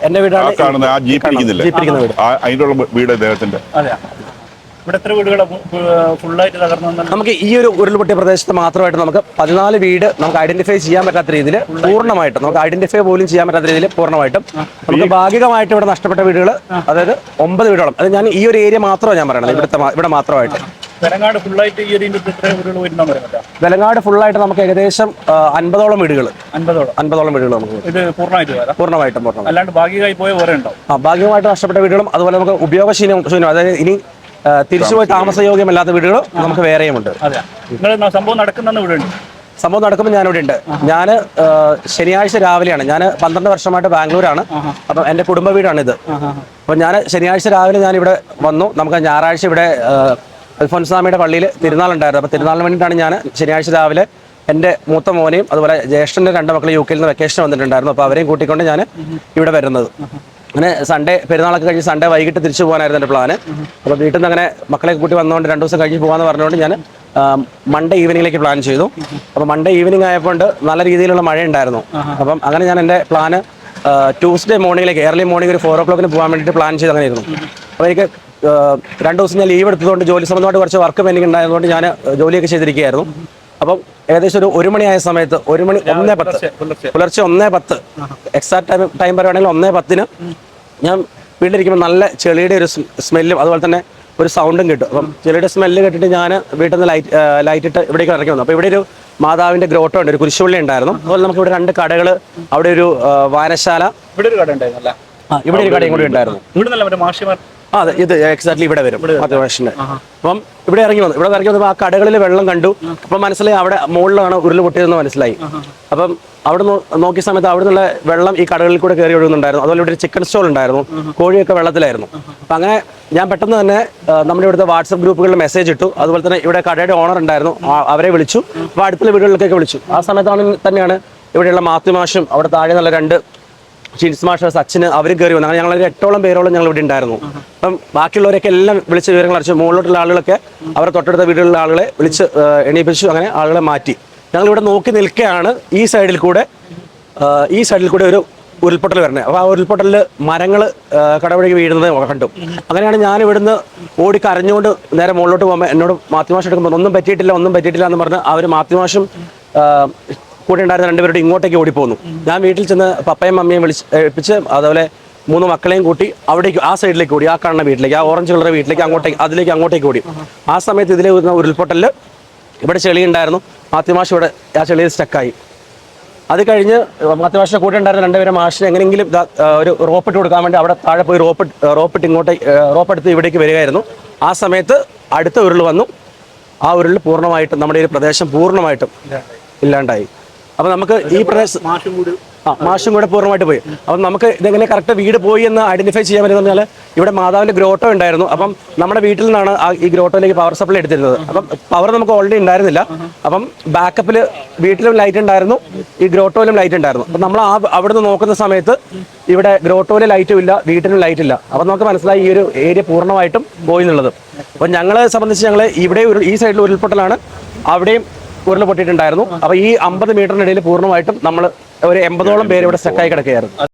എന്റെ വീടാണ് ആ ജീപ്പ് ഇരിക്കുന്നില്ലേ, അതിന്റെ വീട് അദ്ദേഹത്തിന്റെ. ഇവിടെ എത്ര വീടുകൾ ഫുള്ളായിട്ട് തകർന്നു? നമുക്ക് ഈ ഒരു ഉരുൾപൊട്ടിയ പ്രദേശത്ത് മാത്രമായിട്ട് നമുക്ക് 14 വീട് നമുക്ക് ഐഡന്റിഫൈ ചെയ്യാൻ പറ്റാത്ത രീതിയിൽ പൂർണ്ണമായിട്ടും, നമുക്ക് ഐഡന്റിഫൈ പോലും ചെയ്യാൻ പറ്റാത്ത രീതിയിൽ പൂർണ്ണമായിട്ടും നമുക്ക് ഭാഗികമായിട്ട് ഇവിടെ നഷ്ടപ്പെട്ട വീടുകൾ, അതായത് 9 വീടോളം. അത് ഞാൻ ഈ ഒരു ഏരിയ മാത്രമാണ് ഞാൻ പറയണത്, ഇവിടെ മാത്രമായിട്ട്. വെലങ്ങാട് ഫുള്ളായിട്ട് ഈ ഏരിയയിൽ വെലങ്ങാട് ഫുള്ളായിട്ട് നമുക്ക് ഏകദേശം 50ഓളം വീടുകൾ, 50ഓളം വീടുകൾ നമുക്ക് ഇത് പൂർണ്ണമായിട്ടും അല്ലാണ്ട് ഭാഗികമായി പോയ വേറെ ഉണ്ടാവും. ഭാഗികമായിട്ട് നഷ്ടപ്പെട്ട വീടുകളും അതുപോലെ നമുക്ക് ഉപയോഗശൂന്യം, അതായത് ഇനി തിരിച്ചുപോയി താമസയോഗ്യമല്ലാത്ത വീടുകൾ നമുക്ക് വേറെയുമുണ്ട്. സംഭവം നടക്കുമ്പോൾ ഞാനിവിടെ ഉണ്ട്. ഞാൻ ശനിയാഴ്ച രാവിലെയാണ്, ഞാൻ 12 വർഷമായിട്ട് ബാംഗ്ലൂരാണ്. അപ്പം എൻ്റെ കുടുംബ വീടാണിത്. അപ്പം ഞാൻ ശനിയാഴ്ച രാവിലെ ഞാനിവിടെ വന്നു. നമുക്ക് ഞായറാഴ്ച ഇവിടെ അൽഫോൻസാമിയുടെ പള്ളിയിൽ തിരുനാളുണ്ടായിരുന്നു. അപ്പോൾ തിരുനാളിന് വേണ്ടിയിട്ടാണ് ഞാൻ ശനിയാഴ്ച രാവിലെ എൻ്റെ മൂത്ത മോനെയും അതുപോലെ ജ്യേഷ്ഠൻ്റെ 2 മക്കൾ UK നിന്ന് വെക്കേഷൻ വന്നിട്ടുണ്ടായിരുന്നു. അപ്പോൾ അവരെയും കൂട്ടിക്കൊണ്ട് ഞാൻ ഇവിടെ വരുന്നത്. അങ്ങനെ സൺഡേ പെരുന്നാളൊക്കെ കഴിഞ്ഞ് സൺഡേ വൈകിട്ട് തിരിച്ചു പോകാനായിരുന്നു എൻ്റെ പ്ലാന്. അപ്പോൾ വീട്ടിൽ നിന്ന് അങ്ങനെ മക്കളെ കൂട്ടി വന്നുകൊണ്ട് 2 ദിവസം കഴിഞ്ഞ് പോകാമെന്ന് പറഞ്ഞുകൊണ്ട് ഞാൻ മൺഡേ ഈവനിങ്ങിലേക്ക് പ്ലാൻ ചെയ്തു. അപ്പോൾ മൺഡേ ഈവനിങ് ആയപ്പോൾ നല്ല രീതിയിലുള്ള മഴ ഉണ്ടായിരുന്നു. അപ്പം അങ്ങനെ ഞാൻ എൻ്റെ പ്ലാന് ട്യൂസ്ഡേ മോർണിംഗിലേക്ക്, ഏർലി മോർണിംഗ് ഒരു 4 o'clock പോകാൻ വേണ്ടിയിട്ട് പ്ലാൻ ചെയ്ത് അങ്ങനെ ആയിരുന്നു. അപ്പോൾ എനിക്ക് 2 ദിവസം ഞാൻ ലീവ് എടുത്തതുകൊണ്ട് ജോലി സംബന്ധമായിട്ട് കുറച്ച് വർക്ക് പെൻഡിങ് ഉണ്ടായതുകൊണ്ട് ഞാൻ ജോലിയൊക്കെ ചെയ്തിരിക്കുകയായിരുന്നു. അപ്പം ഏകദേശം ഒരു 1 മണിയായ സമയത്ത്, 1:10 പുലർച്ചെ 1:10 എക്സാക്ട് ടൈം പറയുകയാണെങ്കിൽ 1:10 ഞാൻ വീട്ടിലിരിക്കുമ്പോൾ നല്ല ചെളിയുടെ ഒരു സ്മെല്ലും അതുപോലെ തന്നെ ഒരു സൗണ്ടും കിട്ടും. അപ്പം ചെളിയുടെ സ്മെല്ല് കേട്ടിട്ട് ഞാൻ വീട്ടിൽ നിന്ന് ലൈറ്റ് ഇട്ട് ഇവിടേക്ക് ഇറക്കി വന്നു. അപ്പോൾ ഇവിടെ ഒരു മാതാവിൻ്റെ ഗ്രോട്ടോ ഉണ്ട്, ഒരു കുരിശുപള്ളി ഉണ്ടായിരുന്നു. അതുപോലെ നമുക്ക് ഇവിടെ 2 കടകൾ, അവിടെ ഒരു വായനശാല, ഇവിടെ ഒരു കട ഉണ്ടായിരുന്നു. ഇവിടെ ഒരു കടയും കൂടി ഉണ്ടായിരുന്നു. അതെ, ഇത് എക്സാക്ട്ലി ഇവിടെ വരും മാതൃഭാഷൻ്റെ. അപ്പം ഇവിടെ ഇറങ്ങി വന്നപ്പോൾ ആ കടകളിൽ വെള്ളം കണ്ടു. അപ്പം മനസ്സിലായി അവിടെ മുകളിലാണ് ഉരുൾ പൊട്ടിയതെന്ന് മനസ്സിലായി. അപ്പം അവിടെ നോക്കിയ സമയത്ത് അവിടെ നിന്നുള്ള വെള്ളം ഈ കടകളിൽ കൂടെ കയറി ഒഴുകുന്നുണ്ടായിരുന്നു. അതുപോലെ ഇവിടെ ഒരു ചിക്കൻ സ്റ്റോൾ ഉണ്ടായിരുന്നു, കോഴിയൊക്കെ വെള്ളത്തിലായിരുന്നു. അപ്പം അങ്ങനെ ഞാൻ പെട്ടെന്ന് തന്നെ നമ്മുടെ ഇവിടുത്തെ വാട്സപ്പ് ഗ്രൂപ്പുകളിൽ മെസ്സേജ് ഇട്ടു. അതുപോലെ തന്നെ ഇവിടെ കടയുടെ ഓണർ ഉണ്ടായിരുന്നു, അവരെ വിളിച്ചു. അപ്പോൾ അടുത്തുള്ള വീടുകളിലേക്കൊക്കെ വിളിച്ചു. ആ സമയത്താണ് തന്നെയാണ് ഇവിടെയുള്ള മാത്യുമാഷും അവിടെ താഴെ നല്ല 2 ഷിൻസ് മാഷേഴ്സ് അച്ഛന് അവരും കയറി വന്നു. അങ്ങനെ ഞങ്ങളൊരു 8ഓളം പേരോളം ഞങ്ങൾ ഇവിടെ ഉണ്ടായിരുന്നു. അപ്പം ബാക്കിയുള്ളവരൊക്കെ എല്ലാം വിളിച്ച് വിവരങ്ങൾ അറിയിച്ചു. മുകളിലോട്ടുള്ള ആളുകളൊക്കെ അവരെ തൊട്ടടുത്ത വീടുകളിലുള്ള ആളുകളെ വിളിച്ച് എണീപ്പിച്ചു. അങ്ങനെ ആളുകളെ മാറ്റി. ഞങ്ങളിവിടെ നോക്കി നിൽക്കുകയാണ് ഈ സൈഡിൽ കൂടെ ഒരു ഉരുൾപൊട്ടൽ വരണേ. അപ്പോൾ ആ ഉരുൾപൊട്ടലിൽ മരങ്ങൾ കടവഴിക്ക് വീഴുന്നത് കണ്ടു. അങ്ങനെയാണ് ഞാൻ ഇവിടുന്ന് ഓടിക്കരഞ്ഞുകൊണ്ട് നേരെ മുകളിലോട്ട് പോകുമ്പോൾ എന്നോട് മാത്യുമാഷ് എടുക്കുമ്പോൾ ഒന്നും പറ്റിയിട്ടില്ല എന്ന് പറഞ്ഞ് അവർ മാത്യുമാഷും കൂടെ ഉണ്ടായിരുന്ന 2 പേരോട് ഇങ്ങോട്ടേക്ക് ഓടിപ്പോന്നു. ഞാൻ വീട്ടിൽ ചെന്ന് പപ്പയും മമ്മിയും ഏൽപ്പിച്ച് അതുപോലെ 3 മക്കളെയും കൂട്ടി അവിടേക്ക് ആ സൈഡിലേക്ക് ഓടി, ആ കാണുന്ന വീട്ടിലേക്ക്, ആ ഓറഞ്ച് കളർ വീട്ടിലേക്ക് അങ്ങോട്ടേക്ക് ഓടി. ആ സമയത്ത് ഇതിലെ ഉരുൾപൊട്ടലിൽ ഇവിടെ ചെളി ഉണ്ടായിരുന്നു. മാത്യുമാഷ് ഇവിടെ ആ ചെളിയിൽ സ്റ്റക്കായി. അത് കഴിഞ്ഞ് മാത്യുമാഷിൻ്റെ കൂടെ ഉണ്ടായിരുന്ന 2 പേരെ മാഷിന് എങ്ങനെയെങ്കിലും ഒരു റോപ്പിട്ട് കൊടുക്കാൻ വേണ്ടി അവിടെ താഴെ പോയി റോപ്പെടുത്ത് ഇവിടേക്ക് വരികയായിരുന്നു. ആ സമയത്ത് അടുത്ത ഉരുൾ വന്നു. ആ ഉരുളിൽ പൂർണ്ണമായിട്ടും നമ്മുടെ ഈ പ്രദേശം പൂർണ്ണമായിട്ടും ഇല്ലാണ്ടായി. അപ്പോൾ നമുക്ക് ഈ പ്രദേശം മാഷും കൂടെ പൂർണ്ണമായിട്ട് പോയി. അപ്പം നമുക്ക് ഇതെങ്ങനെ കറക്റ്റ് വീട് പോയി എന്ന് ഐഡന്റിഫൈ ചെയ്യാൻ പറ്റുന്ന പറഞ്ഞാൽ ഇവിടെ മാതാവിൻ്റെ ഗ്രോട്ടോ ഉണ്ടായിരുന്നു. അപ്പം നമ്മുടെ വീട്ടിൽ നിന്നാണ് ഈ ഗ്രോട്ടോയിലേക്ക് പവർ സപ്ലൈ എടുത്തിരുന്നത്. അപ്പം പവർ നമുക്ക് ഓൾറെഡി ഉണ്ടായിരുന്നില്ല. അപ്പം ബാക്കപ്പിൽ വീട്ടിലും ലൈറ്റ് ഉണ്ടായിരുന്നു, ഈ ഗ്രോട്ടോയിലും ലൈറ്റ് ഉണ്ടായിരുന്നു. അപ്പം നമ്മൾ അവിടുന്ന് നോക്കുന്ന സമയത്ത് ഇവിടെ ഗ്രോട്ടോയിലെ ലൈറ്റും ഇല്ല, വീട്ടിലും ലൈറ്റ് ഇല്ല. അപ്പം നമുക്ക് മനസ്സിലായി ഈ ഒരു ഏരിയ പൂർണ്ണമായിട്ടും പോയി എന്നുള്ളത്. അപ്പം ഞങ്ങളെ സംബന്ധിച്ച് ഞങ്ങൾ ഇവിടെ ഈ സൈഡിൽ ഉരുൾപൊട്ടലാണ്, അവിടെയും ഉരുൾ പൊട്ടിയിട്ടുണ്ടായിരുന്നു. അപ്പോൾ ഈ 50 മീറ്ററിനിടയിൽ പൂർണ്ണമായിട്ടും നമ്മൾ ഒരു 80ഓളം പേര് ഇവിടെ സ്റ്റക്കായി കിടക്കുകയായിരുന്നു.